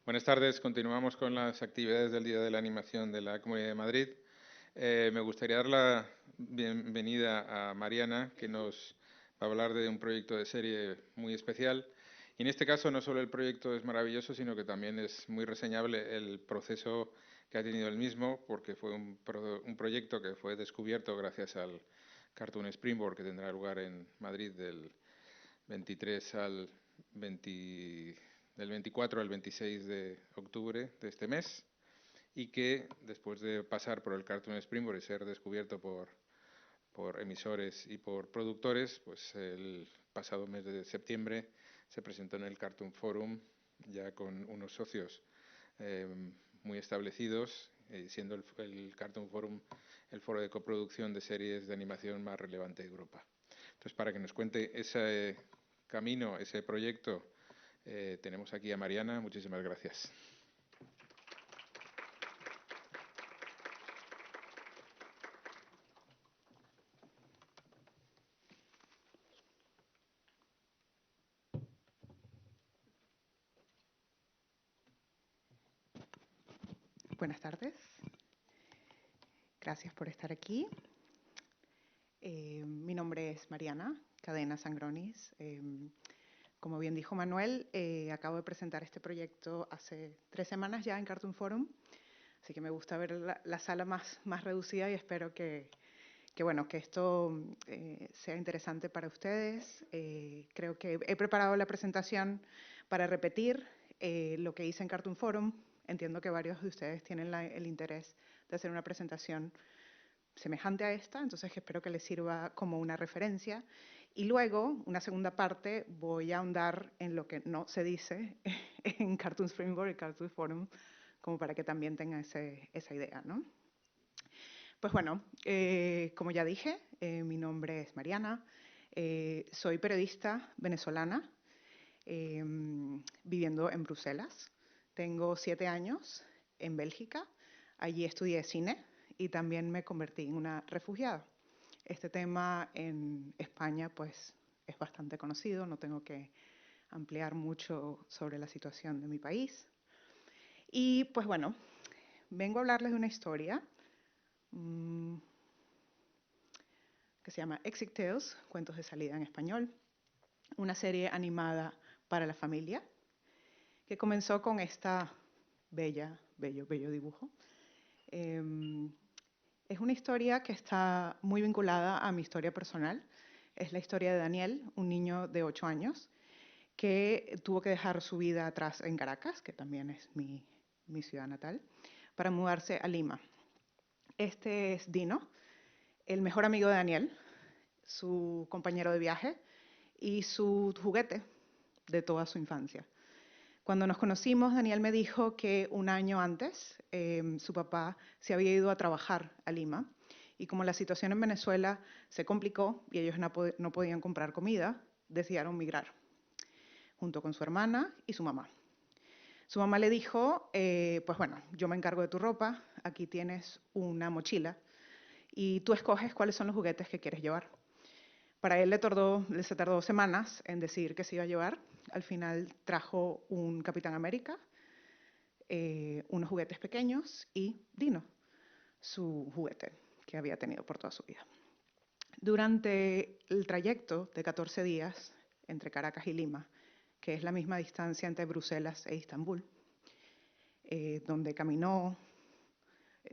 Buenas tardes, continuamos con las actividades del Día de la Animación de la Comunidad de Madrid. Me gustaría dar la bienvenida a Mariana, que nos va a hablar de un proyecto de serie muy especial. Y en este caso no solo el proyecto es maravilloso, sino que también es muy reseñable el proceso que ha tenido el mismo, porque fue un proyecto que fue descubierto gracias al Cartoon Springboard, que tendrá lugar en Madrid del 23 al 20 del 24 al 26 de octubre de este mes y que después de pasar por el Cartoon Springboard y ser descubierto por emisores y por productores, pues el pasado mes de septiembre se presentó en el Cartoon Forum ya con unos socios eh, muy establecidos, siendo el Cartoon Forum el foro de coproducción de series de animación más relevante de Europa. Entonces, para que nos cuente ese camino, ese proyecto, tenemos aquí a Mariana. Muchísimas gracias. Buenas tardes. Gracias por estar aquí. Mi nombre es Mariana Cadena Sangronis. Como bien dijo Manuel, acabo de presentar este proyecto hace 3 semanas ya en Cartoon Forum, así que me gusta ver la sala más reducida y espero que esto sea interesante para ustedes. Creo que he preparado la presentación para repetir lo que hice en Cartoon Forum. Entiendo que varios de ustedes tienen el interés de hacer una presentación semejante a esta, entonces espero que les sirva como una referencia. Y luego, una segunda parte, voy a ahondar en lo que no se dice en Cartoon Springboard y Cartoon Forum, como para que también tengan esa idea, ¿no? Pues bueno, como ya dije, mi nombre es Mariana, soy periodista venezolana, viviendo en Bruselas. Tengo 7 años en Bélgica, allí estudié cine y también me convertí en una refugiada. Este tema en España pues es bastante conocido, no tengo que ampliar mucho sobre la situación de mi país. Y pues bueno, vengo a hablarles de una historia que se llama Exit Tales, Cuentos de Salida en Español, una serie animada para la familia que comenzó con esta bello dibujo. Es una historia que está muy vinculada a mi historia personal. Es la historia de Daniel, un niño de 8 años, que tuvo que dejar su vida atrás en Caracas, que también es mi ciudad natal, para mudarse a Lima. Este es Dino, el mejor amigo de Daniel, su compañero de viaje y su juguete de toda su infancia. Cuando nos conocimos, Daniel me dijo que un año antes su papá se había ido a trabajar a Lima y como la situación en Venezuela se complicó y ellos no podían comprar comida, decidieron migrar junto con su hermana y su mamá. Su mamá le dijo, pues bueno, yo me encargo de tu ropa, aquí tienes una mochila y tú escoges cuáles son los juguetes que quieres llevar. Para él se tardó semanas en decidir qué se iba a llevar. Al final trajo un Capitán América, unos juguetes pequeños y Dino, su juguete que había tenido por toda su vida. Durante el trayecto de 14 días entre Caracas y Lima, que es la misma distancia entre Bruselas e Istambul, donde caminó,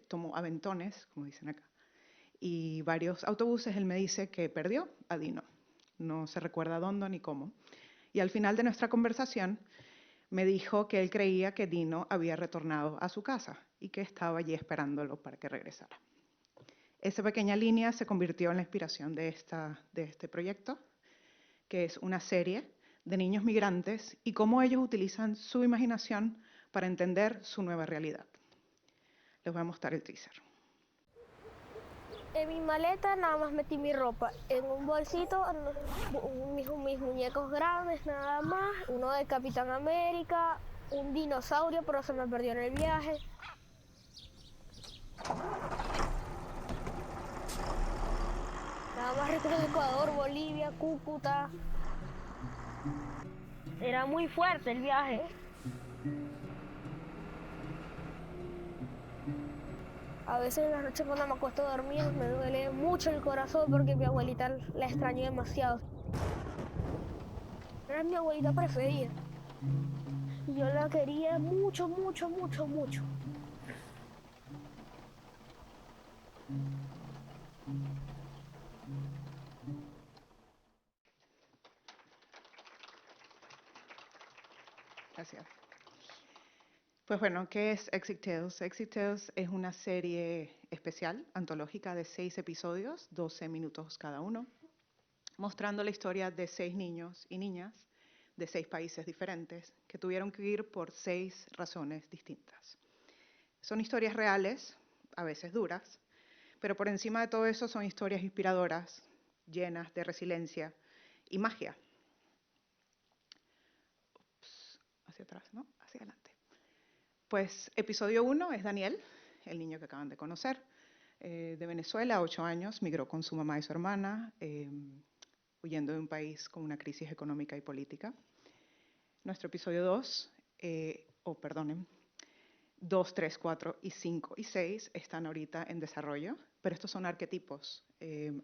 tomó aventones, como dicen acá, y varios autobuses, él me dice que perdió a Dino. No se recuerda dónde ni cómo. Y al final de nuestra conversación me dijo que él creía que Dino había retornado a su casa y que estaba allí esperándolo para que regresara. Esa pequeña línea se convirtió en la inspiración de este proyecto, que es una serie de niños migrantes y cómo ellos utilizan su imaginación para entender su nueva realidad. Les voy a mostrar el teaser. En mi maleta nada más metí mi ropa. En un bolsito, mis muñecos grandes nada más. Uno de Capitán América, un dinosaurio, pero se me perdió en el viaje. Nada más recuerdo Ecuador, Bolivia, Cúcuta. Era muy fuerte el viaje. A veces en la noche cuando me acuesto a dormir me duele mucho el corazón porque mi abuelita la extraño demasiado. Era mi abuelita preferida y yo la quería mucho, mucho, mucho, mucho. Gracias. Pues bueno, ¿qué es Exit Tales? Exit Tales es una serie especial, antológica, de 6 episodios, 12 minutos cada uno, mostrando la historia de 6 niños y niñas de 6 países diferentes que tuvieron que huir por 6 razones distintas. Son historias reales, a veces duras, pero por encima de todo eso son historias inspiradoras, llenas de resiliencia y magia. Ups, hacia atrás, ¿no? Hacia adelante. Pues episodio 1 es Daniel, el niño que acaban de conocer, de Venezuela, 8 años, migró con su mamá y su hermana, huyendo de un país con una crisis económica y política. Nuestro episodio 2, perdonen, 2, 3, 4 y 5 y 6 están ahorita en desarrollo, pero estos son arquetipos.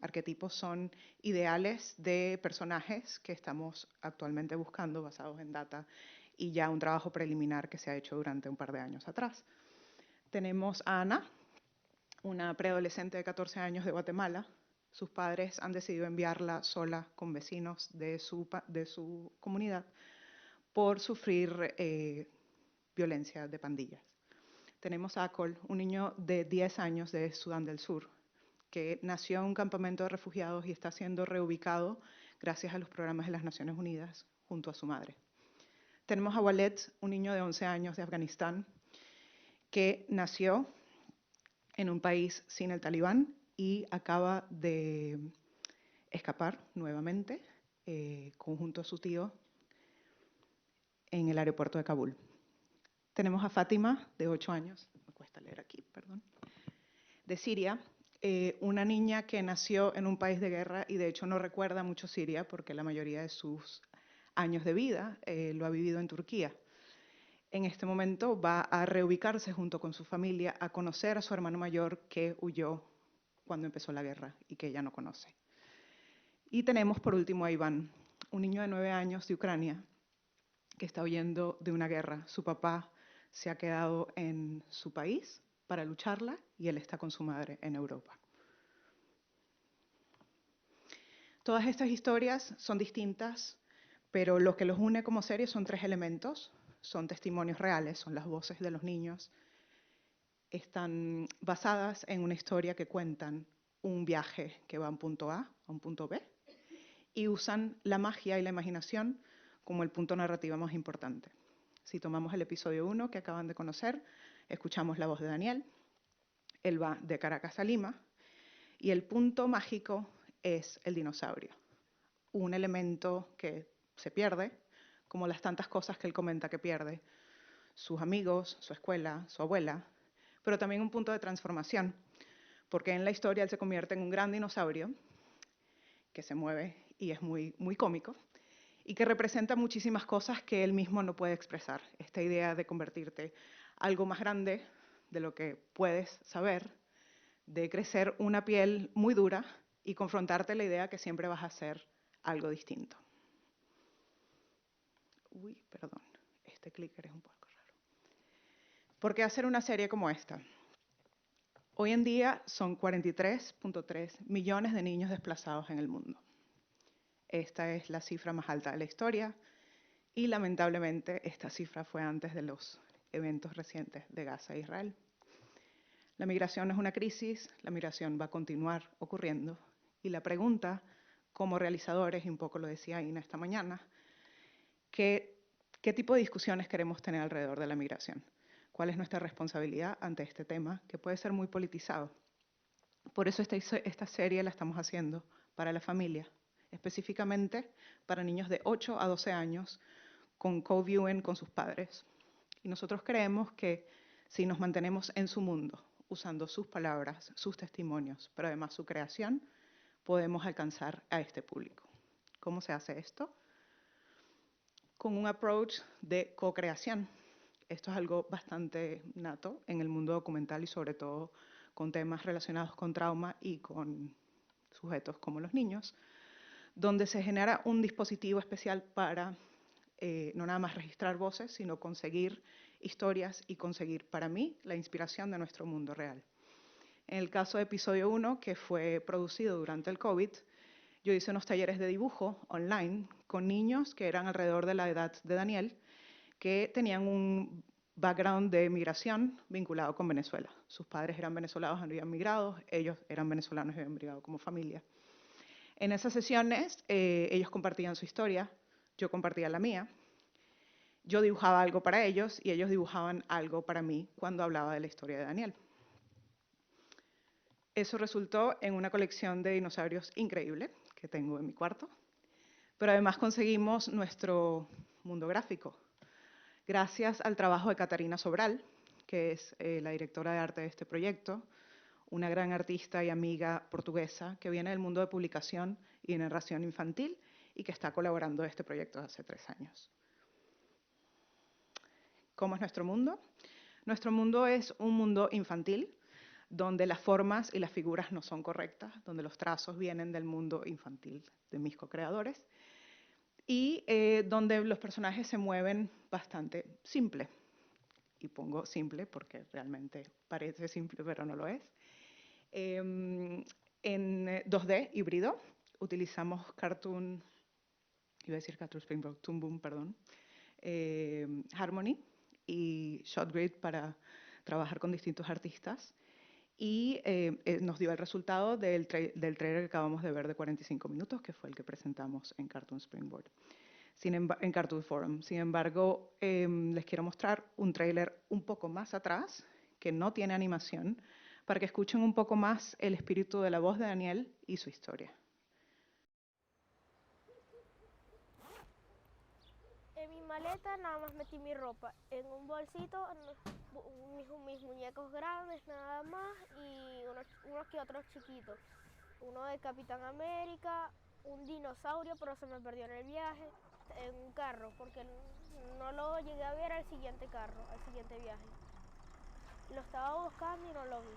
Arquetipos son ideales de personajes que estamos actualmente buscando basados en data y ya un trabajo preliminar que se ha hecho durante un par de años atrás. Tenemos a Ana, una preadolescente de 14 años de Guatemala. Sus padres han decidido enviarla sola con vecinos de su comunidad por sufrir violencia de pandillas. Tenemos a Akol, un niño de 10 años de Sudán del Sur, que nació en un campamento de refugiados y está siendo reubicado gracias a los programas de las Naciones Unidas junto a su madre. Tenemos a Waled, un niño de 11 años de Afganistán, que nació en un país sin el talibán y acaba de escapar nuevamente junto a su tío en el aeropuerto de Kabul. Tenemos a Fátima, de 8 años, me cuesta leer aquí, perdón, de Siria, una niña que nació en un país de guerra y de hecho no recuerda mucho Siria porque la mayoría de sus años de vida lo ha vivido en Turquía. En este momento va a reubicarse junto con su familia a conocer a su hermano mayor que huyó cuando empezó la guerra y que ella no conoce. Y tenemos por último a Iván, un niño de 9 años de Ucrania que está huyendo de una guerra. Su papá se ha quedado en su país para lucharla y él está con su madre en Europa. Todas estas historias son distintas, pero lo que los une como serie son 3 elementos. Son testimonios reales, son las voces de los niños. Están basadas en una historia que cuentan un viaje que va a un punto A a un punto B y usan la magia y la imaginación como el punto narrativo más importante. Si tomamos el episodio 1 que acaban de conocer, escuchamos la voz de Daniel. Él va de Caracas a Lima y el punto mágico es el dinosaurio, un elemento que se pierde, como las tantas cosas que él comenta que pierde, sus amigos, su escuela, su abuela, pero también un punto de transformación, porque en la historia él se convierte en un gran dinosaurio que se mueve y es muy, muy cómico, y que representa muchísimas cosas que él mismo no puede expresar. Esta idea de convertirte algo más grande de lo que puedes saber, de crecer una piel muy dura y confrontarte la idea que siempre vas a hacer algo distinto. Uy, perdón, este clicker es un poco raro. ¿Por qué hacer una serie como esta? Hoy en día son 43.3 millones de niños desplazados en el mundo. Esta es la cifra más alta de la historia y lamentablemente esta cifra fue antes de los eventos recientes de Gaza e Israel. La migración es una crisis, la migración va a continuar ocurriendo y la pregunta como realizadores, y un poco lo decía Ina esta mañana, ¿qué tipo de discusiones queremos tener alrededor de la migración? ¿Cuál es nuestra responsabilidad ante este tema que puede ser muy politizado? Por eso esta serie la estamos haciendo para la familia, específicamente para niños de 8 a 12 años con co-viewing con sus padres. Y nosotros creemos que si nos mantenemos en su mundo, usando sus palabras, sus testimonios, pero además su creación, podemos alcanzar a este público. ¿Cómo se hace esto? Con un approach de co-creación. Esto es algo bastante nato en el mundo documental y sobre todo con temas relacionados con trauma y con sujetos como los niños, donde se genera un dispositivo especial para no nada más registrar voces, sino conseguir historias y conseguir, para mí, la inspiración de nuestro mundo real. En el caso de episodio 1, que fue producido durante el COVID, yo hice unos talleres de dibujo online con niños que eran alrededor de la edad de Daniel, que tenían un background de migración vinculado con Venezuela. Sus padres eran venezolanos, habían migrado, ellos eran venezolanos y habían migrado como familia. En esas sesiones, ellos compartían su historia, yo compartía la mía, yo dibujaba algo para ellos y ellos dibujaban algo para mí cuando hablaba de la historia de Daniel. Eso resultó en una colección de dinosaurios increíble que tengo en mi cuarto, pero además conseguimos nuestro mundo gráfico. Gracias al trabajo de Catarina Sobral, que es la directora de arte de este proyecto, una gran artista y amiga portuguesa que viene del mundo de publicación y narración infantil y que está colaborando en este proyecto desde hace 3 años. ¿Cómo es nuestro mundo? Nuestro mundo es un mundo infantil, donde las formas y las figuras no son correctas, donde los trazos vienen del mundo infantil de mis co-creadores, y donde los personajes se mueven bastante simple. Y pongo simple porque realmente parece simple, pero no lo es. En 2D híbrido utilizamos Cartoon, iba a decir Cartoon Springboard, Toon Boom, perdón, Harmony y ShotGrid para trabajar con distintos artistas. Y nos dio el resultado del trailer que acabamos de ver de 45 minutos, que fue el que presentamos en Cartoon Springboard, en Cartoon Forum. Sin embargo, les quiero mostrar un trailer un poco más atrás, que no tiene animación, para que escuchen un poco más el espíritu de la voz de Daniel y su historia. En mi maleta nada más metí mi ropa. En un bolsito mis muñecos grandes nada más y unos que otros chiquitos. Uno de Capitán América, un dinosaurio, pero se me perdió en el viaje, en un carro, porque no lo llegué a ver al siguiente carro, al siguiente viaje. Lo estaba buscando y no lo vi.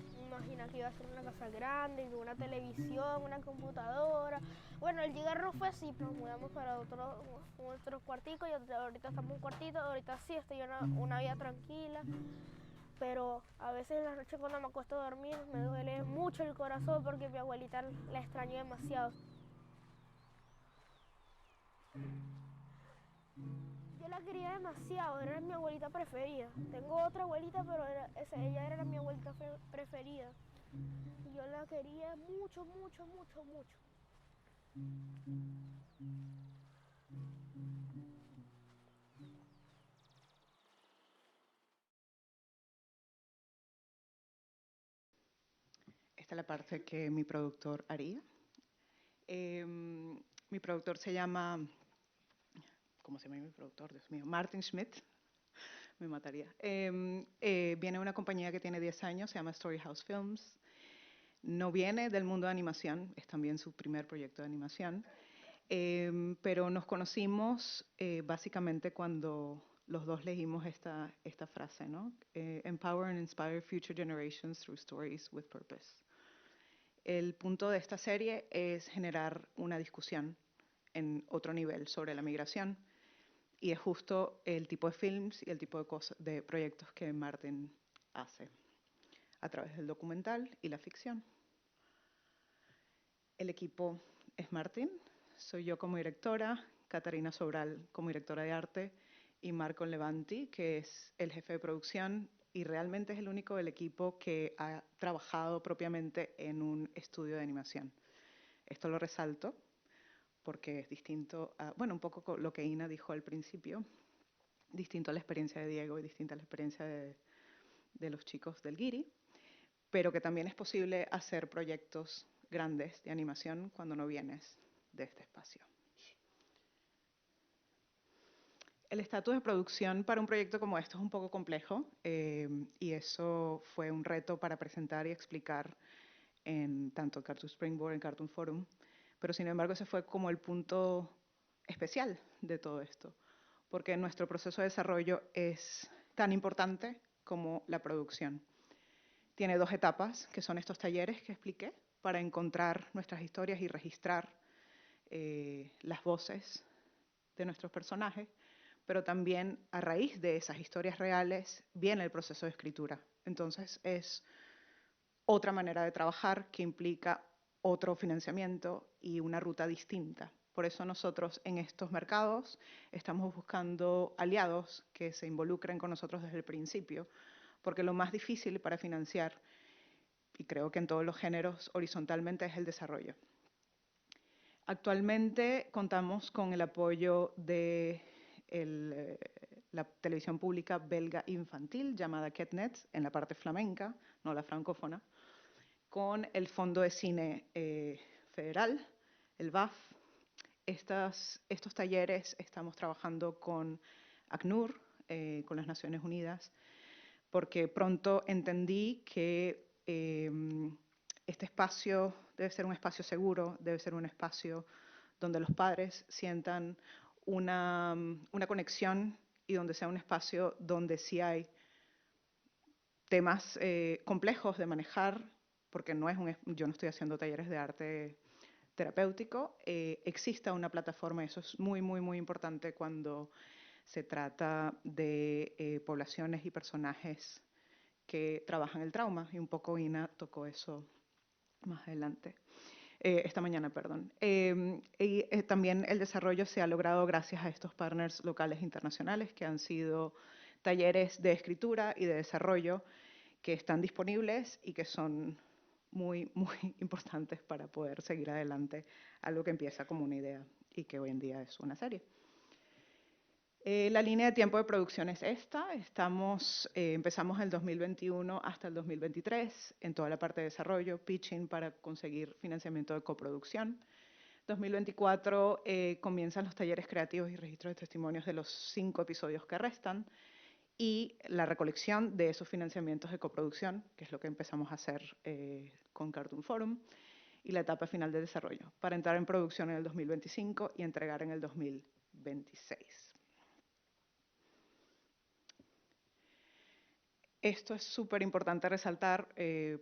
Me imagino que iba a ser una casa grande, una televisión, una computadora. Bueno, el llegar no fue así, nos mudamos para otro cuartico y ahorita estamos en un cuartito, ahorita sí estoy en una vida tranquila. Pero a veces en la noche cuando me acuesto a dormir me duele mucho el corazón porque mi abuelita la extraño demasiado. Yo la quería demasiado, era mi abuelita preferida. Tengo otra abuelita, pero ella era mi abuelita preferida. Y yo la quería mucho, mucho, mucho, mucho. Esta es la parte que mi productor haría. Mi productor se llama, ¿cómo se llama mi productor? Dios mío, Martin Schmidt. Me mataría. Viene de una compañía que tiene 10 años, se llama Storyhouse Films. No viene del mundo de animación, es también su primer proyecto de animación, pero nos conocimos básicamente cuando los dos leímos esta frase, ¿no? Empower and inspire future generations through stories with purpose. El punto de esta serie es generar una discusión en otro nivel sobre la migración, y es justo el tipo de films y el tipo de proyectos que Martin hace a través del documental y la ficción. El equipo es Martin, soy yo como directora, Catarina Sobral como directora de arte y Marco Levanti, que es el jefe de producción y realmente es el único del equipo que ha trabajado propiamente en un estudio de animación. Esto lo resalto porque es distinto a, bueno, un poco lo que Ina dijo al principio, distinto a la experiencia de Diego y distinta a la experiencia de los chicos del Guiri, pero que también es posible hacer proyectos grandes de animación cuando no vienes de este espacio. El estatus de producción para un proyecto como esto es un poco complejo y eso fue un reto para presentar y explicar en tanto Cartoon Springboard, en Cartoon Forum, Pero sin embargo ese fue como el punto especial de todo esto, porque nuestro proceso de desarrollo es tan importante como la producción. Tiene dos etapas, que son estos talleres que expliqué, para encontrar nuestras historias y registrar las voces de nuestros personajes, pero también a raíz de esas historias reales viene el proceso de escritura. Entonces es otra manera de trabajar que implica otro financiamiento y una ruta distinta. Por eso nosotros en estos mercados estamos buscando aliados que se involucren con nosotros desde el principio, porque lo más difícil para financiar, y creo que en todos los géneros horizontalmente, es el desarrollo. Actualmente contamos con el apoyo de la televisión pública belga infantil llamada Ketnet, en la parte flamenca, no la francófona, con el Fondo de Cine Federal, el BAF. Estos talleres estamos trabajando con ACNUR, con las Naciones Unidas, porque pronto entendí que este espacio debe ser un espacio seguro, debe ser un espacio donde los padres sientan una conexión y donde sea un espacio donde sí hay temas complejos de manejar, porque yo no estoy haciendo talleres de arte terapéutico, exista una plataforma, eso es muy, muy, muy importante cuando se trata de poblaciones y personajes que trabajan el trauma, y un poco Ina tocó eso más adelante, esta mañana, perdón. También el desarrollo se ha logrado gracias a estos partners locales e internacionales que han sido talleres de escritura y de desarrollo que están disponibles y que son muy, muy importantes para poder seguir adelante algo que empieza como una idea y que hoy en día es una serie. La línea de tiempo de producción es esta. Empezamos el 2021 hasta el 2023 en toda la parte de desarrollo, pitching para conseguir financiamiento de coproducción. 2024 comienzan los talleres creativos y registros de testimonios de los 5 episodios que restan y la recolección de esos financiamientos de coproducción, que es lo que empezamos a hacer con Cartoon Forum, y la etapa final de desarrollo, para entrar en producción en el 2025 y entregar en el 2026. Esto es súper importante resaltar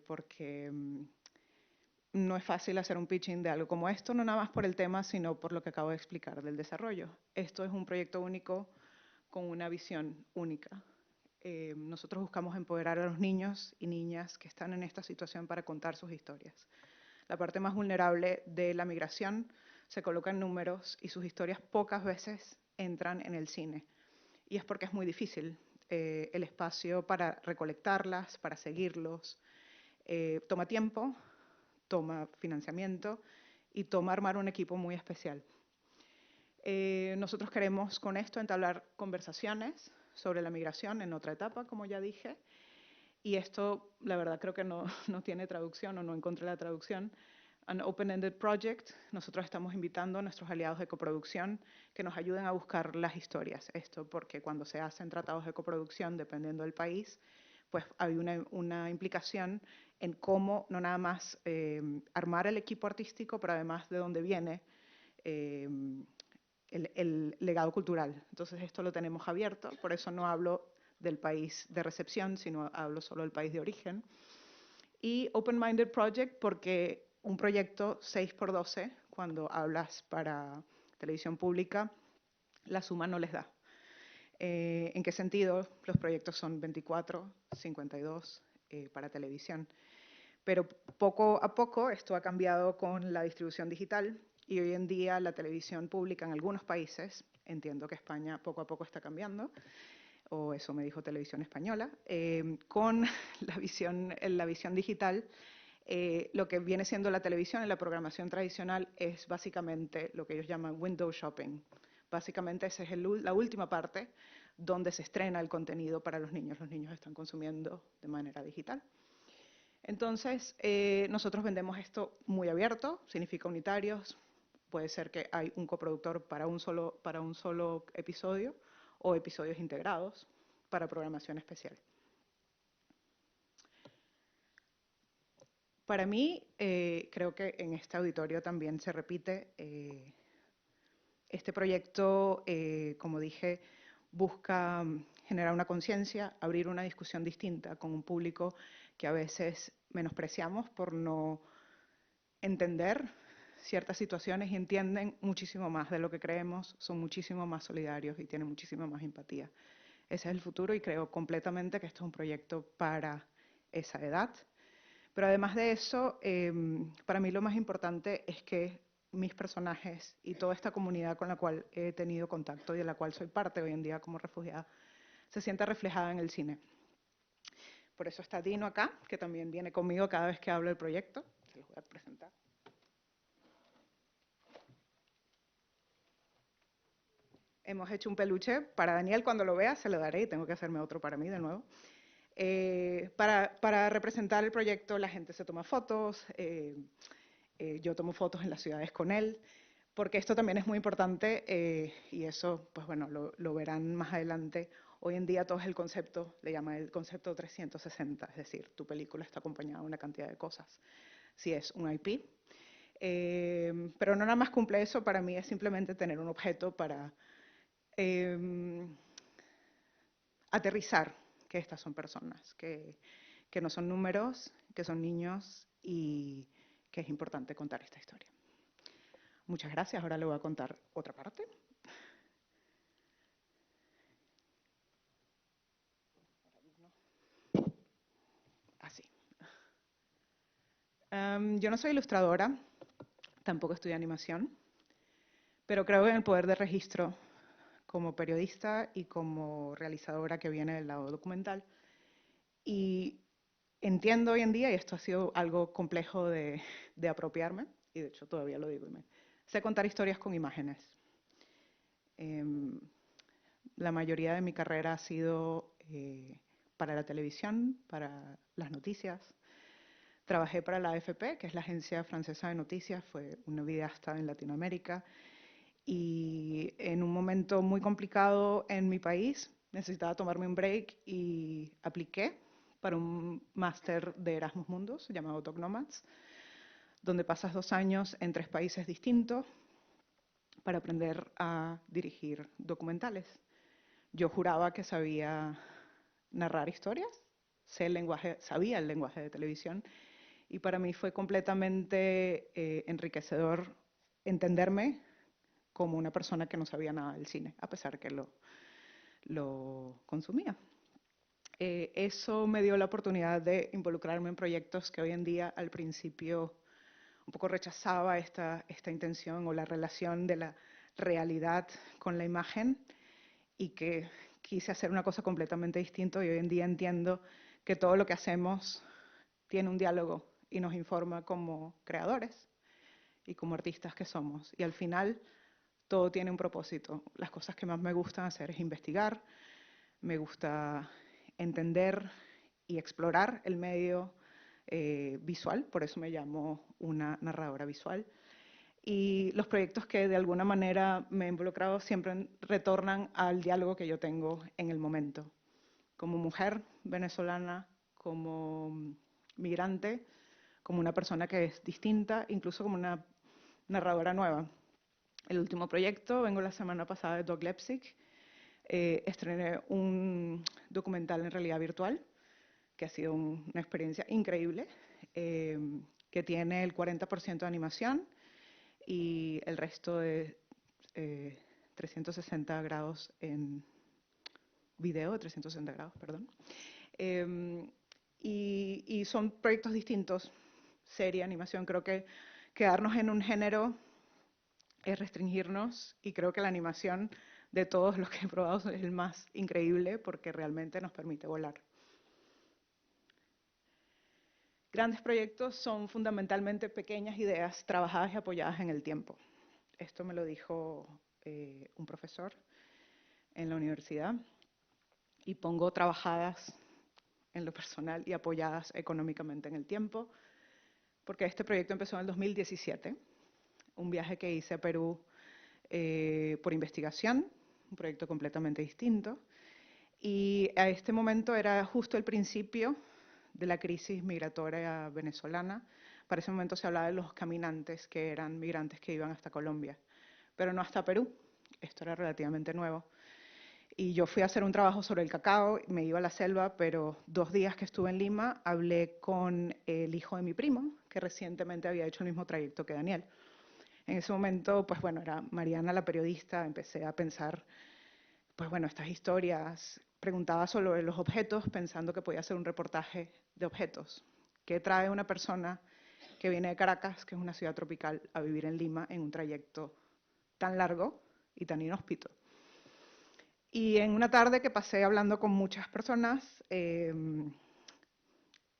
porque no es fácil hacer un pitching de algo como esto, no nada más por el tema, sino por lo que acabo de explicar del desarrollo. Esto es un proyecto único con una visión única. Nosotros buscamos empoderar a los niños y niñas que están en esta situación para contar sus historias. La parte más vulnerable de la migración se coloca en números y sus historias pocas veces entran en el cine. Y es porque es muy difícil. El espacio para recolectarlas, para seguirlos, toma tiempo, toma financiamiento y toma armar un equipo muy especial. Nosotros queremos con esto entablar conversaciones sobre la migración en otra etapa, como ya dije, y esto, la verdad, creo que no tiene traducción o no encontré la traducción. An Open-Ended Project, nosotros estamos invitando a nuestros aliados de coproducción que nos ayuden a buscar las historias. Esto porque cuando se hacen tratados de coproducción, dependiendo del país, pues hay una implicación en cómo no nada más armar el equipo artístico, pero además de dónde viene el legado cultural. Entonces esto lo tenemos abierto, por eso no hablo del país de recepción, sino hablo solo del país de origen. Y Open Minded Project porque un proyecto 6x12, cuando hablas para televisión pública, la suma no les da. ¿En qué sentido? Los proyectos son 24, 52 para televisión. Pero poco a poco esto ha cambiado con la distribución digital y hoy en día la televisión pública en algunos países, entiendo que España poco a poco está cambiando, o eso me dijo Televisión Española, con la visión digital, lo que viene siendo la televisión en la programación tradicional es básicamente lo que ellos llaman window shopping. Básicamente esa es la última parte donde se estrena el contenido para los niños. Los niños están consumiendo de manera digital. Entonces, nosotros vendemos esto muy abierto, significa unitarios. Puede ser que hay un coproductor para un solo episodio o episodios integrados para programación especial. Para mí, creo que en este auditorio también se repite, este proyecto, como dije, busca generar una conciencia, abrir una discusión distinta con un público que a veces menospreciamos por no entender ciertas situaciones y entienden muchísimo más de lo que creemos, son muchísimo más solidarios y tienen muchísima más empatía. Ese es el futuro y creo completamente que esto es un proyecto para esa edad. Pero además de eso, para mí lo más importante es que mis personajes y toda esta comunidad con la cual he tenido contacto y de la cual soy parte hoy en día como refugiada, se sienta reflejada en el cine. Por eso está Dino acá, que también viene conmigo cada vez que hablo del proyecto. Se los voy a presentar. Hemos hecho un peluche para Daniel, cuando lo vea se lo daré y tengo que hacerme otro para mí de nuevo. Para representar el proyecto la gente se toma fotos, yo tomo fotos en las ciudades con él, porque esto también es muy importante y eso, pues bueno, lo verán más adelante. Hoy en día todo es el concepto, le llama el concepto 360, es decir, tu película está acompañada de una cantidad de cosas. Si es un IP, pero no nada más cumple eso, para mí es simplemente tener un objeto para aterrizar que estas son personas, que no son números, que son niños y que es importante contar esta historia. Muchas gracias. Ahora le voy a contar otra parte. Así. Yo no soy ilustradora, tampoco estudié animación, pero creo en el poder de registro como periodista y como realizadora que viene del lado documental. Y entiendo hoy en día, y esto ha sido algo complejo de apropiarme, y de hecho todavía lo digo, sé contar historias con imágenes. La mayoría de mi carrera ha sido para la televisión, para las noticias. Trabajé para la AFP, que es la Agencia Francesa de Noticias, fue una videasta en Latinoamérica. Y en un momento muy complicado en mi país, necesitaba tomarme un break y apliqué para un máster de Erasmus Mundus llamado Doc Nomads, donde pasas 2 años en 3 países distintos para aprender a dirigir documentales. Yo juraba que sabía narrar historias, sabía el lenguaje de televisión, y para mí fue completamente enriquecedor entenderme como una persona que no sabía nada del cine, a pesar que lo consumía. Eso me dio la oportunidad de involucrarme en proyectos que hoy en día al principio un poco rechazaba esta intención o la relación de la realidad con la imagen, y que quise hacer una cosa completamente distinta, y hoy en día entiendo que todo lo que hacemos tiene un diálogo y nos informa como creadores y como artistas que somos. Y al final todo tiene un propósito. Las cosas que más me gustan hacer es investigar, me gusta entender y explorar el medio visual, por eso me llamo una narradora visual. Y los proyectos que de alguna manera me he involucrado siempre retornan al diálogo que yo tengo en el momento. Como mujer venezolana, como migrante, como una persona que es distinta, incluso como una narradora nueva. El último proyecto, vengo la semana pasada de Doc Leipzig, estrené un documental en realidad virtual, que ha sido una experiencia increíble, que tiene el 40% de animación y el resto de 360 grados en video, 360 grados, perdón. Y son proyectos distintos, serie, animación. Creo que quedarnos en un género es restringirnos, y creo que la animación de todos los que he probado es el más increíble porque realmente nos permite volar. Grandes proyectos son fundamentalmente pequeñas ideas trabajadas y apoyadas en el tiempo. Esto me lo dijo un profesor en la universidad, y pongo trabajadas en lo personal y apoyadas económicamente en el tiempo, porque este proyecto empezó en el 2017, un viaje que hice a Perú por investigación, un proyecto completamente distinto, y a este momento era justo el principio de la crisis migratoria venezolana. Para ese momento se hablaba de los caminantes, que eran migrantes que iban hasta Colombia, pero no hasta Perú. Esto era relativamente nuevo. Y yo fui a hacer un trabajo sobre el cacao, me iba a la selva, pero 2 días que estuve en Lima hablé con el hijo de mi primo, que recientemente había hecho el mismo trayecto que Daniel. En ese momento, pues bueno, era Mariana la periodista, empecé a pensar, pues bueno, estas historias, preguntaba sobre los objetos pensando que podía hacer un reportaje de objetos. ¿Qué trae una persona que viene de Caracas, que es una ciudad tropical, a vivir en Lima en un trayecto tan largo y tan inhóspito? Y en una tarde que pasé hablando con muchas personas,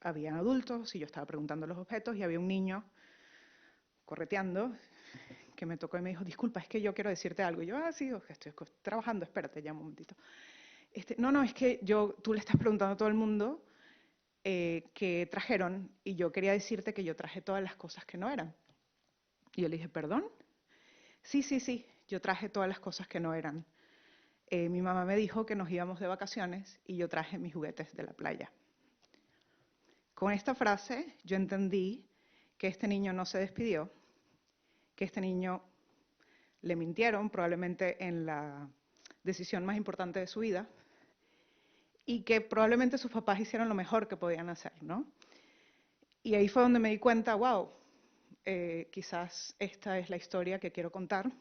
había adultos y yo estaba preguntando los objetos y había un niño correteando que me tocó y me dijo, disculpa, es que yo quiero decirte algo. Y yo, sí, estoy trabajando, espérate, ya un momentito. No, es que tú le estás preguntando a todo el mundo qué trajeron y yo quería decirte que yo traje todas las cosas que no eran. Y yo le dije, ¿perdón? Sí, yo traje todas las cosas que no eran. Mi mamá me dijo que nos íbamos de vacaciones y yo traje mis juguetes de la playa. Con esta frase yo entendí que este niño no se despidió, que este niño le mintieron probablemente en la decisión más importante de su vida y que probablemente sus papás hicieron lo mejor que podían hacer, ¿no? Y ahí fue donde me di cuenta, wow, quizás esta es la historia que quiero contar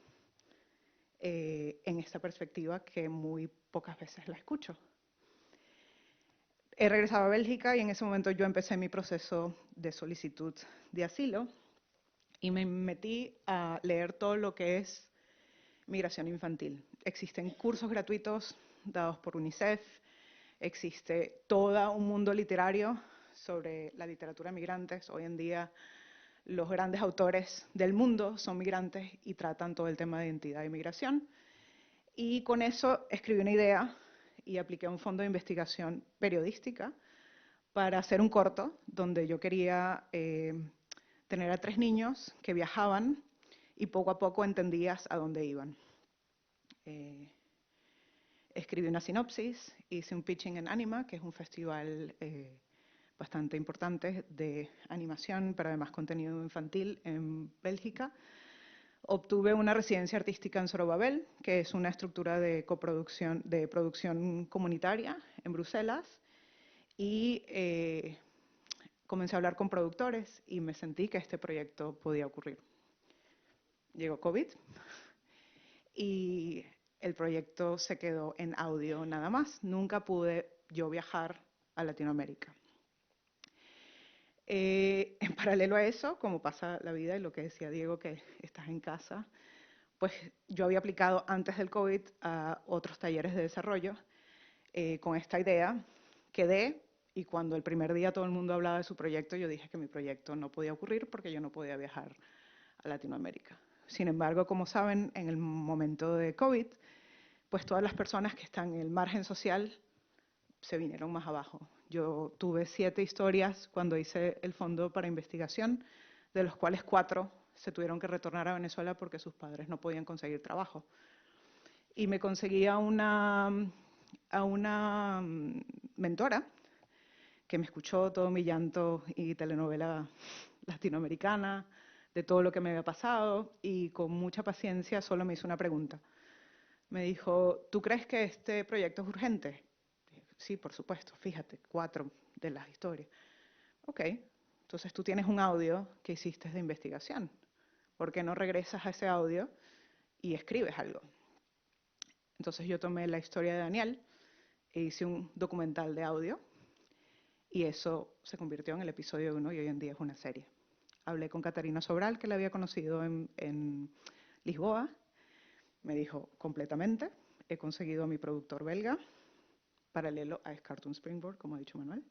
en esta perspectiva que muy pocas veces la escucho. He regresado a Bélgica y en ese momento yo empecé mi proceso de solicitud de asilo y me metí a leer todo lo que es migración infantil. Existen cursos gratuitos dados por UNICEF, existe todo un mundo literario sobre la literatura de migrantes. Hoy en día los grandes autores del mundo son migrantes y tratan todo el tema de identidad y migración. Y con eso escribí una idea y apliqué un fondo de investigación periodística para hacer un corto donde yo quería tener a 3 niños que viajaban y poco a poco entendías a dónde iban. Escribí una sinopsis, hice un pitching en Anima, que es un festival bastante importante de animación, pero además contenido infantil en Bélgica. Obtuve una residencia artística en Zorobabel, que es una estructura de coproducción, de producción comunitaria en Bruselas, y comencé a hablar con productores y me sentí que este proyecto podía ocurrir. Llegó COVID y el proyecto se quedó en audio nada más. Nunca pude yo viajar a Latinoamérica. En paralelo a eso, como pasa la vida y lo que decía Diego, que estás en casa, pues yo había aplicado antes del COVID a otros talleres de desarrollo con esta idea. Quedé y cuando el primer día todo el mundo hablaba de su proyecto, yo dije que mi proyecto no podía ocurrir porque yo no podía viajar a Latinoamérica. Sin embargo, como saben, en el momento de COVID, pues todas las personas que están en el margen social se vinieron más abajo. Yo tuve 7 historias cuando hice el fondo para investigación, de los cuales 4 se tuvieron que retornar a Venezuela porque sus padres no podían conseguir trabajo. Y me conseguí a una mentora que me escuchó todo mi llanto y telenovela latinoamericana, de todo lo que me había pasado, y con mucha paciencia solo me hizo una pregunta. Me dijo, ¿tú crees que este proyecto es urgente? Sí, por supuesto, fíjate, 4 de las historias. Ok, entonces tú tienes un audio que hiciste de investigación. ¿Por qué no regresas a ese audio y escribes algo? Entonces yo tomé la historia de Daniel e hice un documental de audio y eso se convirtió en el episodio 1 y hoy en día es una serie. Hablé con Catarina Sobral, que la había conocido en Lisboa. Me dijo, completamente, he conseguido a mi productor belga, paralelo a Cartoon Springboard, como ha dicho Manuel.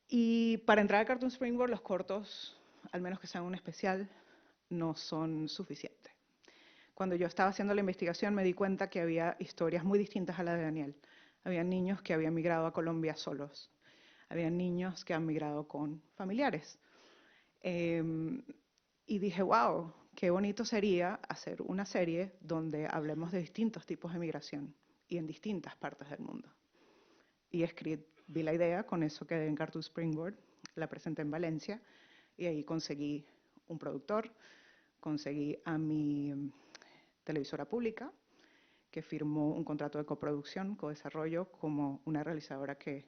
Y para entrar a Cartoon Springboard, los cortos, al menos que sean un especial, no son suficientes. Cuando yo estaba haciendo la investigación me di cuenta que había historias muy distintas a la de Daniel. Había niños que habían migrado a Colombia solos. Había niños que han migrado con familiares. Y dije, wow, qué bonito sería hacer una serie donde hablemos de distintos tipos de migración y en distintas partes del mundo. y escribí la idea, con eso quedé en Cartoon Springboard, la presenté en Valencia y ahí conseguí un productor, conseguí a mi televisora pública, que firmó un contrato de coproducción, co-desarrollo, como una realizadora que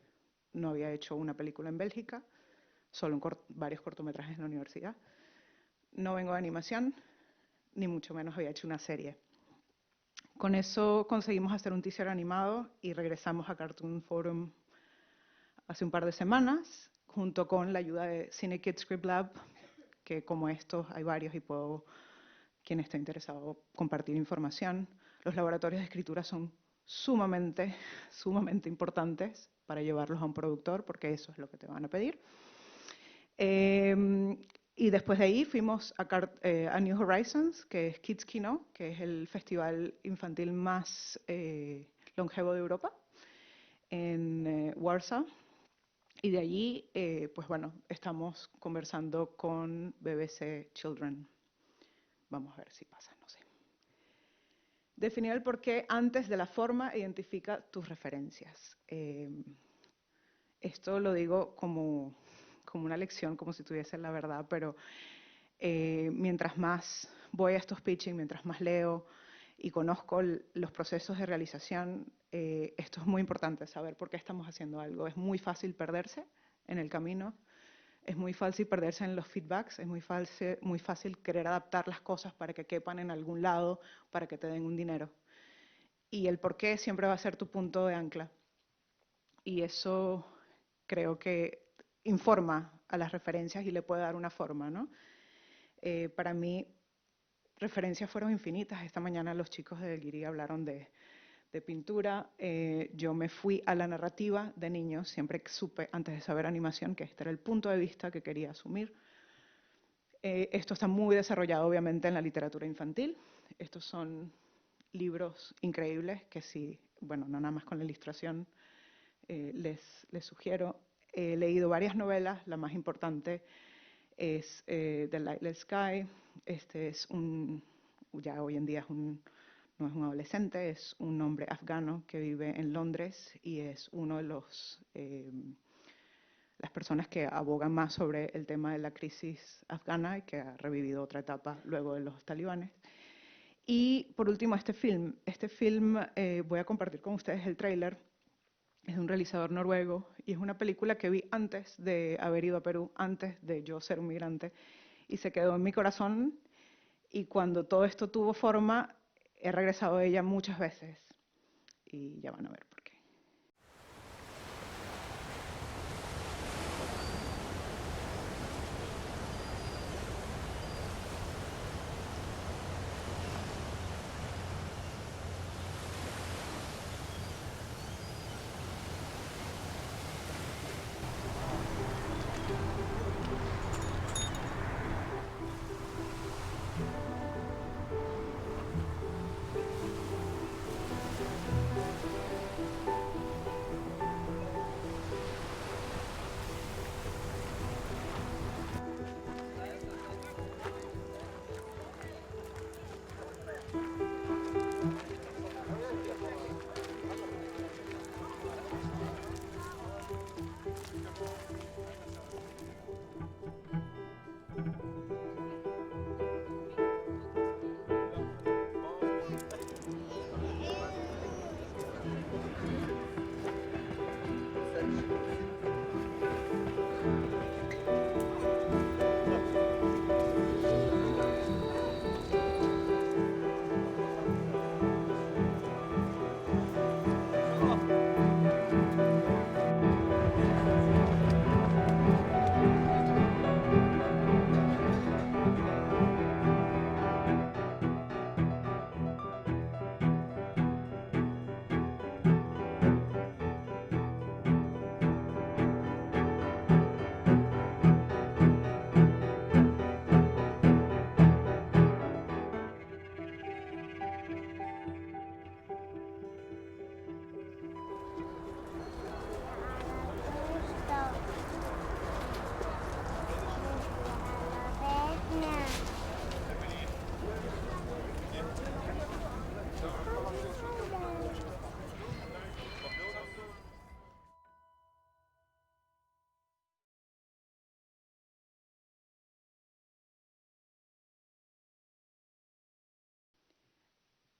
no había hecho una película en Bélgica, solo varios cortometrajes en la universidad. No vengo de animación, ni mucho menos había hecho una serie. Con eso conseguimos hacer un teaser animado y regresamos a Cartoon Forum hace un par de semanas, junto con la ayuda de Cine Kids Script Lab, que como estos hay varios y puedo, quien esté interesado, compartir información. Los laboratorios de escritura son sumamente importantes para llevarlos a un productor, porque eso es lo que te van a pedir. Y después de ahí fuimos a New Horizons, que es Kids Kino, que es el festival infantil más longevo de Europa, en Warsaw. Y de allí, pues bueno, estamos conversando con BBC Children. Vamos a ver si pasa, no sé. Definir el porqué antes de la forma, identifica tus referencias. Esto lo digo como una lección, como si tuviese la verdad, pero mientras más voy a estos pitching, mientras más leo y conozco los procesos de realización, esto es muy importante, saber por qué estamos haciendo algo. Es muy fácil perderse en el camino, es muy fácil perderse en los feedbacks, es muy fácil querer adaptar las cosas para que quepan en algún lado, para que te den un dinero. Y el por qué siempre va a ser tu punto de ancla. Y eso creo que informa a las referencias y le puede dar una forma, ¿no? Para mí, referencias fueron infinitas. Esta mañana los chicos de Guiri hablaron de pintura. Yo me fui a la narrativa de niños, siempre supe, antes de saber animación, que este era el punto de vista que quería asumir. Esto está muy desarrollado, obviamente, en la literatura infantil. Estos son libros increíbles que sí, bueno, no nada más con la ilustración, les sugiero. He leído varias novelas, la más importante es The Lightless Sky. Este es ya hoy en día no es un adolescente, es un hombre afgano que vive en Londres y es uno de las personas que abogan más sobre el tema de la crisis afgana y que ha revivido otra etapa luego de los talibanes. Y por último, este film voy a compartir con ustedes el tráiler. Es de un realizador noruego y es una película que vi antes de haber ido a Perú, antes de yo ser un migrante, y se quedó en mi corazón, y cuando todo esto tuvo forma, he regresado a ella muchas veces y ya van a ver por qué.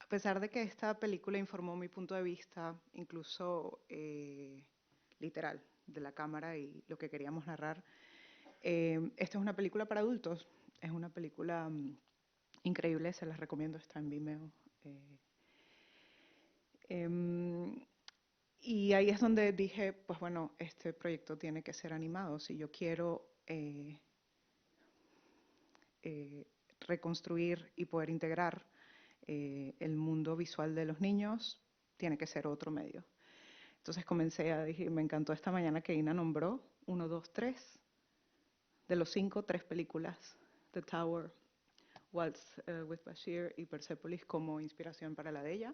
A pesar de que esta película informó mi punto de vista, incluso literal, de la cámara y lo que queríamos narrar, esta es una película para adultos. Es una película increíble, se las recomiendo, está en Vimeo. Em, y ahí es donde dije, pues bueno, este proyecto tiene que ser animado. Si yo quiero reconstruir y poder integrar el mundo visual de los niños, tiene que ser otro medio. Entonces comencé a decir, me encantó esta mañana que Ina nombró 1, 2, 3, de los 5, 3 películas, The Tower, Waltz with Bashir y Persepolis como inspiración para la de ella.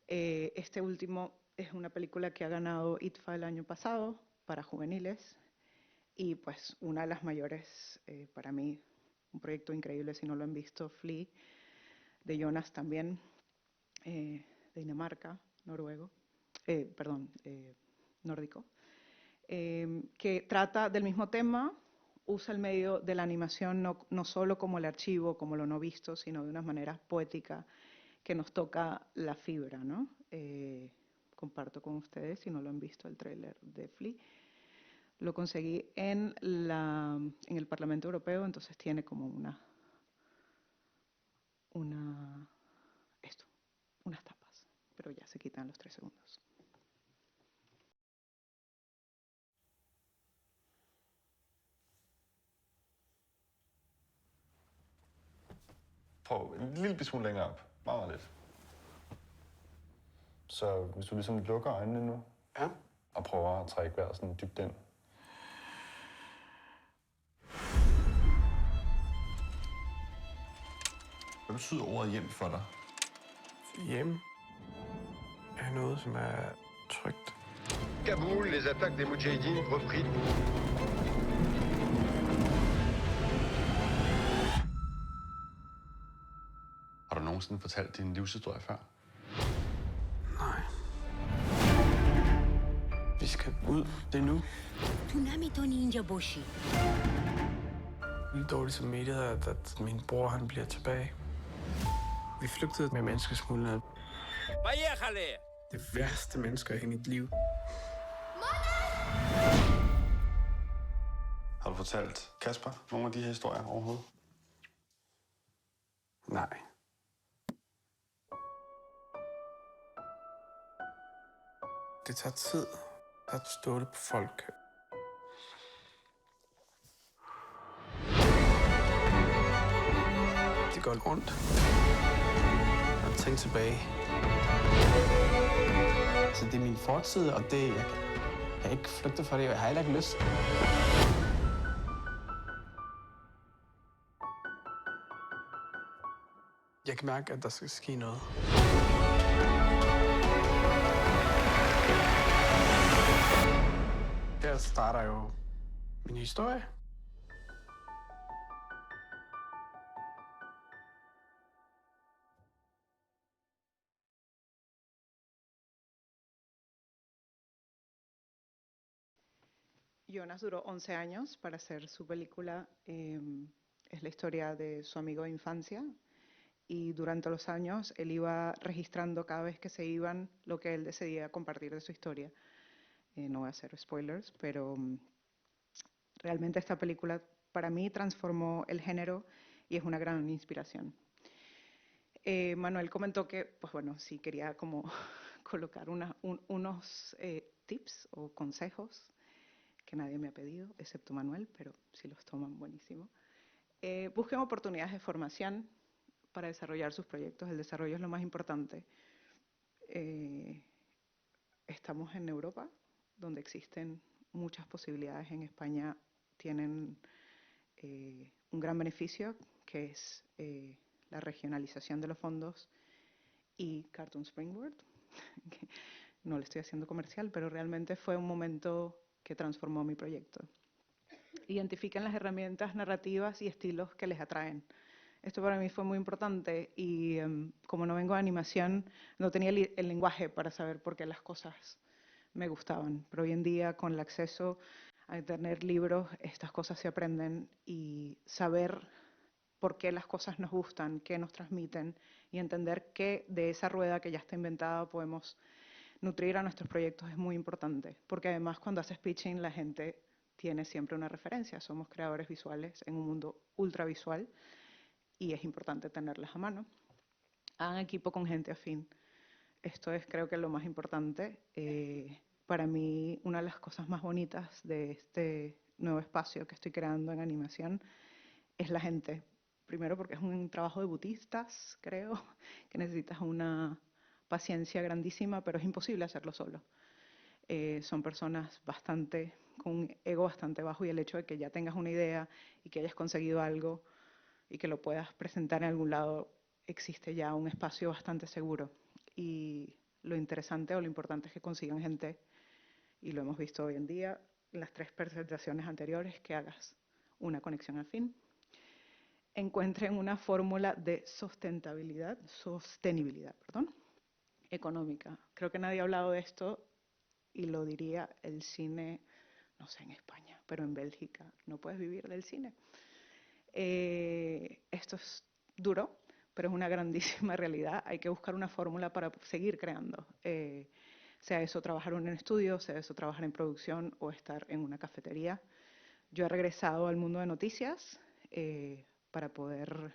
Este último es una película que ha ganado ITFA el año pasado para juveniles y pues una de las mayores para mí, un proyecto increíble si no lo han visto, Flea, de Jonas también, de Dinamarca, noruego, nórdico, que trata del mismo tema, usa el medio de la animación no solo como el archivo, como lo no visto, sino de una manera poética que nos toca la fibra, ¿no? Comparto con ustedes, si no lo han visto, el tráiler de Flea. Lo conseguí en el Parlamento Europeo, entonces tiene como unas tapas, pero ya se quitan los 3 segundos. Prøv en lille smule længere op. Meget, meget lidt. Så hvis du ligesom lukker øjnene nu, Ja. og prøver at trække vejret sådan dybt ind. Hvad betyder ordet hjem for dig? Hjem er noget, som er trygt. Kaboul, les attaques des Moudjahidines repris. Har du nogensinde fortalt din livshistorie før? Nej. Vi skal ud. Det er nu. Tsunami to ninja boshi. Lidt dårligt samvittighed, at min bror han bliver tilbage. Vi flygtede med menneskesmuglerne. Det værste mennesker i mit liv. Har du fortalt Kasper nogle af de her historier overhovedet? Nej. Det tager tid at stole på folk. Det går rundt og tænke tilbage. Så det er min fortid, og det jeg kan ikke flygte fra det, og jeg har heller ikke lyst. Jeg kan mærke, at der skal ske noget. Her starter jo min historie. Jonas duró 11 años para hacer su película. Es la historia de su amigo de infancia. Y durante los años él iba registrando cada vez que se iban lo que él decidía compartir de su historia. No voy a hacer spoilers, pero realmente esta película para mí transformó el género y es una gran inspiración. Manuel comentó que, pues bueno, sí quería como colocar unos tips o consejos que nadie me ha pedido, excepto Manuel, pero si los toman, buenísimo. Busquen oportunidades de formación para desarrollar sus proyectos. El desarrollo es lo más importante. Estamos en Europa, donde existen muchas posibilidades. En España tienen un gran beneficio, que es la regionalización de los fondos y Cartoon Springboard. No le estoy haciendo comercial, pero realmente fue un momento que transformó mi proyecto. Identifiquen las herramientas narrativas y estilos que les atraen. Esto para mí fue muy importante y como no vengo de animación, no tenía el lenguaje para saber por qué las cosas me gustaban. Pero hoy en día, con el acceso a tener libros, estas cosas se aprenden y saber por qué las cosas nos gustan, qué nos transmiten y entender que de esa rueda que ya está inventada podemos nutrir a nuestros proyectos es muy importante, porque además cuando haces pitching la gente tiene siempre una referencia. Somos creadores visuales en un mundo ultravisual y es importante tenerlas a mano. Hagan equipo con gente afín. Esto es, creo que, lo más importante. Para mí, una de las cosas más bonitas de este nuevo espacio que estoy creando en animación es la gente. Primero porque es un trabajo de budistas, creo, que necesitas una paciencia grandísima, pero es imposible hacerlo solo. Son personas con un ego bastante bajo, y el hecho de que ya tengas una idea y que hayas conseguido algo y que lo puedas presentar en algún lado, existe ya un espacio bastante seguro. Y lo interesante o lo importante es que consigan gente, y lo hemos visto hoy en día en las 3 presentaciones anteriores, que hagas una conexión afín. Encuentren una fórmula de sostenibilidad económica. Creo que nadie ha hablado de esto y lo diría el cine, no sé en España, pero en Bélgica no puedes vivir del cine. Esto es duro, pero es una grandísima realidad. Hay que buscar una fórmula para seguir creando. Sea eso trabajar en un estudio, sea eso trabajar en producción o estar en una cafetería. Yo he regresado al mundo de noticias para poder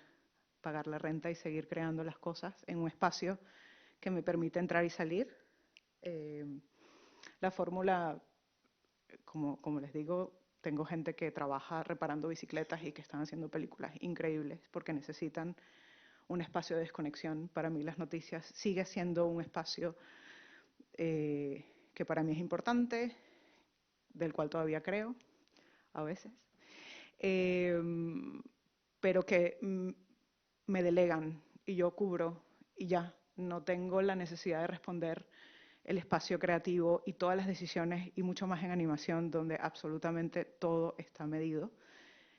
pagar la renta y seguir creando las cosas en un espacio que me permite entrar y salir. La fórmula, como les digo, tengo gente que trabaja reparando bicicletas y que están haciendo películas increíbles porque necesitan un espacio de desconexión. Para mí las noticias sigue siendo un espacio que para mí es importante, del cual todavía creo, a veces, pero que me delegan y yo cubro y ya, no tengo la necesidad de responder el espacio creativo y todas las decisiones, y mucho más en animación, donde absolutamente todo está medido.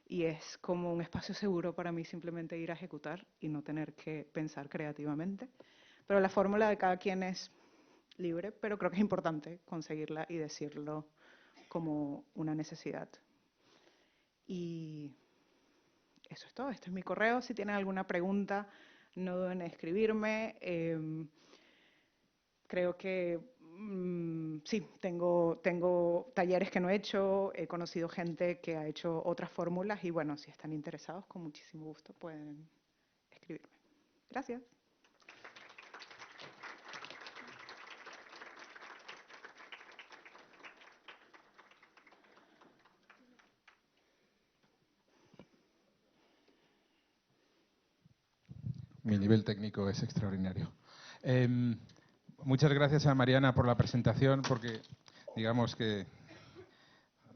Y es como un espacio seguro para mí simplemente ir a ejecutar y no tener que pensar creativamente. Pero la fórmula de cada quien es libre, pero creo que es importante conseguirla y decirlo como una necesidad. Y eso es todo. Este es mi correo. Si tienen alguna pregunta, no duden en escribirme. Creo que sí, tengo talleres que no he hecho, he conocido gente que ha hecho otras fórmulas y bueno, si están interesados, con muchísimo gusto pueden escribirme. Gracias. Mi nivel técnico es extraordinario. Muchas gracias a Mariana por la presentación, porque digamos que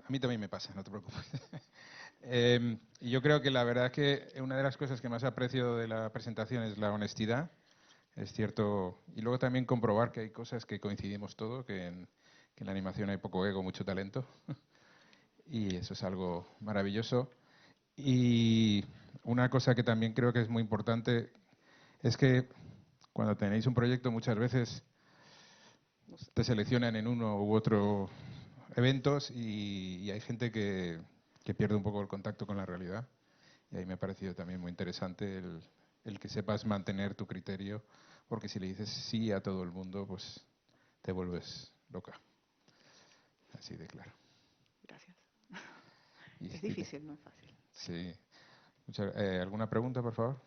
a mí también me pasa, no te preocupes. Y yo creo que la verdad es que una de las cosas que más aprecio de la presentación es la honestidad, es cierto, y luego también comprobar que hay cosas que coincidimos todos, que en la animación hay poco ego, mucho talento, y eso es algo maravilloso. Y una cosa que también creo que es muy importante es que cuando tenéis un proyecto muchas veces te seleccionan en uno u otro eventos y hay gente que pierde un poco el contacto con la realidad. Y ahí me ha parecido también muy interesante el que sepas mantener tu criterio, porque si le dices sí a todo el mundo, pues te vuelves loca. Así de claro. Gracias. Y Es difícil, no es fácil. Sí. ¿Alguna pregunta, por favor?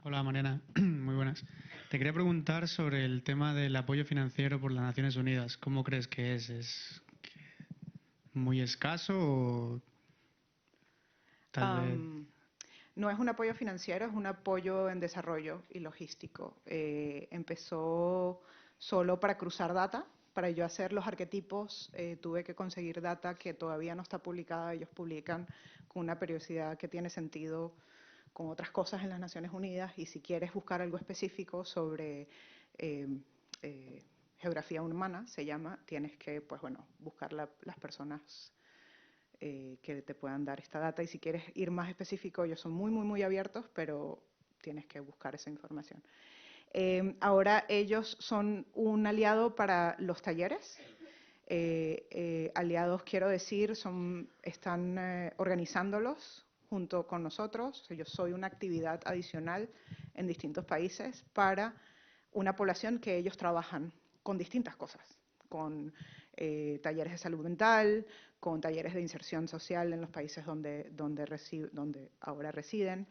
Hola Mariana, muy buenas. Te quería preguntar sobre el tema del apoyo financiero por las Naciones Unidas. ¿Cómo crees que es? ¿Es muy escaso o tal vez? No es un apoyo financiero, es un apoyo en desarrollo y logístico. Empezó solo para cruzar data. Para yo hacer los arquetipos tuve que conseguir data que todavía no está publicada. Ellos publican con una periodicidad que tiene sentido con otras cosas en las Naciones Unidas, y si quieres buscar algo específico sobre geografía humana, se llama, tienes que pues, bueno, buscar las personas que te puedan dar esta data, y si quieres ir más específico, ellos son muy abiertos, pero tienes que buscar esa información. Ahora ellos son un aliado para los talleres. Aliados, quiero decir, están organizándolos junto con nosotros. Yo soy una actividad adicional en distintos países para una población que ellos trabajan con distintas cosas, con talleres de salud mental, con talleres de inserción social en los países donde ahora residen.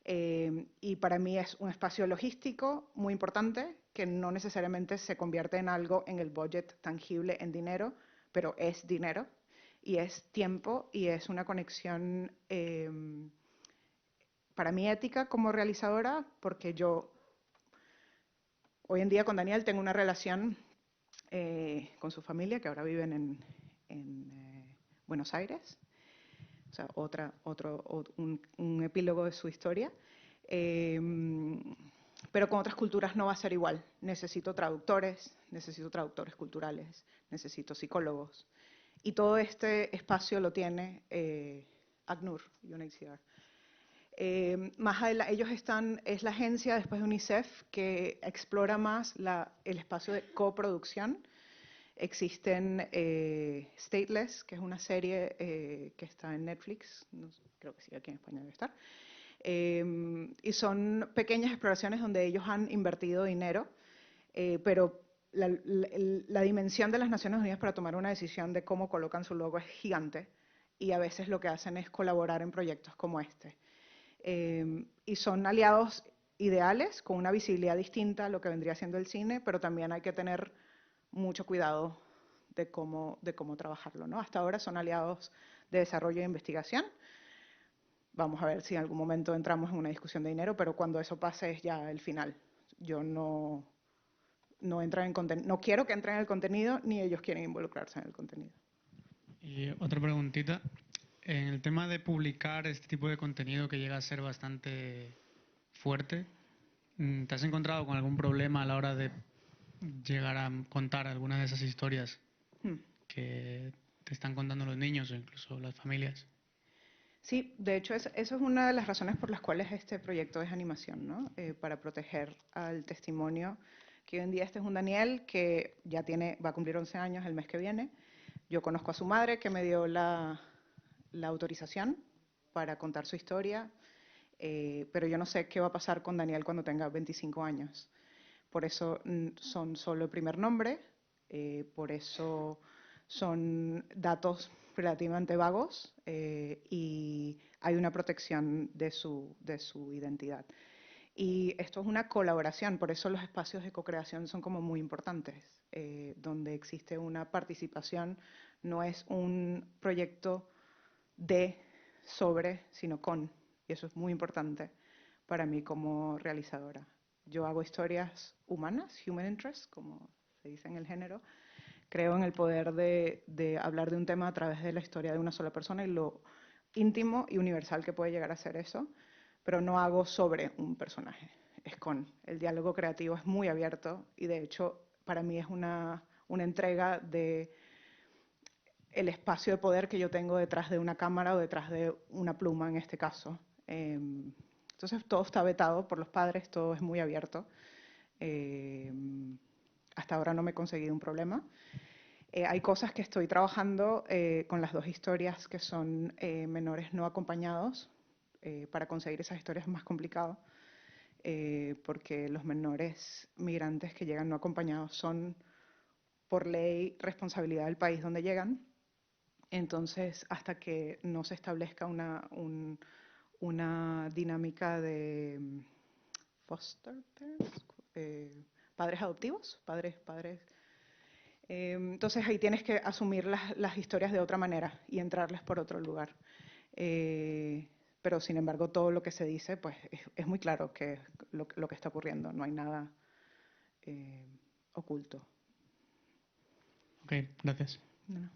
Y para mí es un espacio logístico muy importante que no necesariamente se convierte en algo en el budget tangible en dinero, pero es dinero y es tiempo y es una conexión para mí ética como realizadora, porque yo hoy en día con Daniel tengo una relación con su familia, que ahora viven en Buenos Aires, o sea, un epílogo de su historia. Pero con otras culturas no va a ser igual. Necesito traductores culturales, necesito psicólogos. Y todo este espacio lo tiene ACNUR, UNHCR. Más adelante, es la agencia después de UNICEF que explora más el espacio de coproducción. Existen Stateless, que es una serie que está en Netflix, creo que sí, aquí en España debe estar, y son pequeñas exploraciones donde ellos han invertido dinero, pero la dimensión de las Naciones Unidas para tomar una decisión de cómo colocan su logo es gigante, y a veces lo que hacen es colaborar en proyectos como este. Y son aliados ideales, con una visibilidad distinta a lo que vendría siendo el cine, pero también hay que tener mucho cuidado de cómo trabajarlo, ¿no? Hasta ahora son aliados de desarrollo e investigación. Vamos a ver si en algún momento entramos en una discusión de dinero, pero cuando eso pase es ya el final. Yo no quiero que entren en el contenido, ni ellos quieren involucrarse en el contenido. Y otra preguntita. En el tema de publicar este tipo de contenido que llega a ser bastante fuerte, ¿te has encontrado con algún problema a la hora de llegar a contar algunas de esas historias que te están contando los niños o incluso las familias? Sí, de hecho, eso es una de las razones por las cuales este proyecto es animación, ¿no? Para proteger al testimonio, que hoy en día este es un Daniel que ya va a cumplir 11 años el mes que viene. Yo conozco a su madre, que me dio la autorización para contar su historia, pero yo no sé qué va a pasar con Daniel cuando tenga 25 años. Por eso son solo el primer nombre, por eso son datos relativamente vagos y hay una protección de su identidad. Y esto es una colaboración, por eso los espacios de co-creación son como muy importantes, donde existe una participación, no es un proyecto sino con, y eso es muy importante para mí como realizadora. Yo hago historias humanas, human interest, como se dice en el género. Creo en el poder de hablar de un tema a través de la historia de una sola persona y lo íntimo y universal que puede llegar a ser eso, pero no hago sobre un personaje, es con. El diálogo creativo es muy abierto y de hecho para mí es una entrega de el espacio de poder que yo tengo detrás de una cámara o detrás de una pluma en este caso. Entonces todo está vetado por los padres, todo es muy abierto. Hasta ahora no me he conseguido un problema. Hay cosas que estoy trabajando con las dos historias que son menores no acompañados. Para conseguir esas historias es más complicado porque los menores migrantes que llegan no acompañados son por ley responsabilidad del país donde llegan. Entonces, hasta que no se establezca una dinámica de foster parents, padres adoptivos, padres. Entonces ahí tienes que asumir las historias de otra manera y entrarles por otro lugar. Pero sin embargo todo lo que se dice pues es muy claro que lo que está ocurriendo, no hay nada oculto. Ok, gracias. No.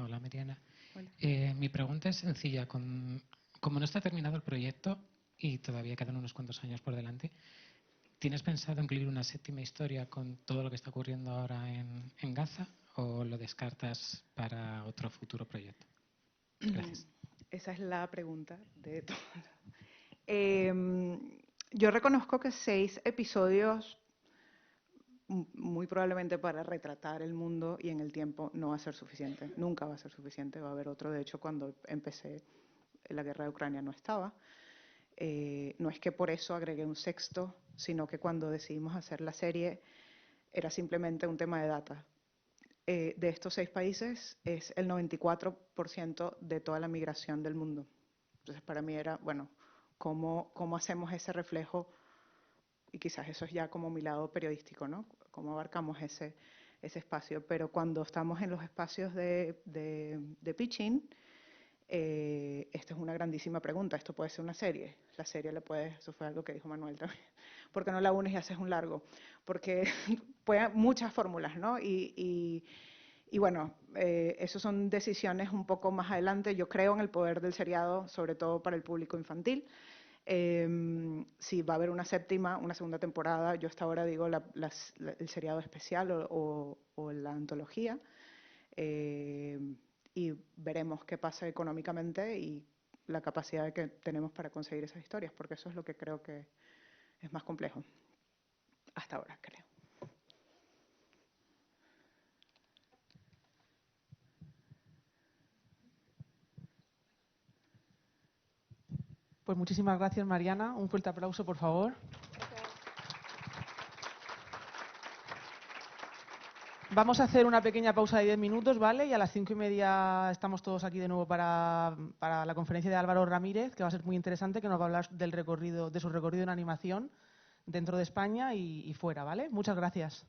Hola, Mariana. Hola. Mi pregunta es sencilla. Como no está terminado el proyecto y todavía quedan unos cuantos años por delante, ¿tienes pensado incluir una séptima historia con todo lo que está ocurriendo ahora en Gaza o lo descartas para otro futuro proyecto? Gracias. Esa es la pregunta de todo. Yo reconozco que 6 episodios, muy probablemente para retratar el mundo y en el tiempo, no va a ser suficiente. Nunca va a ser suficiente. Va a haber otro. De hecho, cuando empecé la guerra de Ucrania no estaba. No es que por eso agregué un sexto, sino que cuando decidimos hacer la serie era simplemente un tema de data. De estos 6 países es el 94% de toda la migración del mundo. Entonces para mí era, bueno, ¿cómo hacemos ese reflejo? Y quizás eso es ya como mi lado periodístico, ¿no? ¿Cómo abarcamos ese espacio? Pero cuando estamos en los espacios de pitching, esta es una grandísima pregunta. Esto puede ser una serie. La serie le puedes, eso fue algo que dijo Manuel también. ¿Por qué no la unes y haces un largo? Porque puede muchas fórmulas, ¿no? Y bueno, eso son decisiones un poco más adelante. Yo creo en el poder del seriado, sobre todo para el público infantil. Si va a haber una segunda temporada, yo hasta ahora digo el seriado especial o la antología. Y veremos qué pasa económicamente y la capacidad que tenemos para conseguir esas historias, porque eso es lo que creo que es más complejo. Hasta ahora, creo. Pues muchísimas gracias, Mariana. Un fuerte aplauso, por favor. Vamos a hacer una pequeña pausa de 10 minutos, ¿vale? Y a las 5:30 estamos todos aquí de nuevo para la conferencia de Álvaro Ramírez, que va a ser muy interesante, que nos va a hablar de su recorrido en animación dentro de España y fuera, ¿vale? Muchas gracias.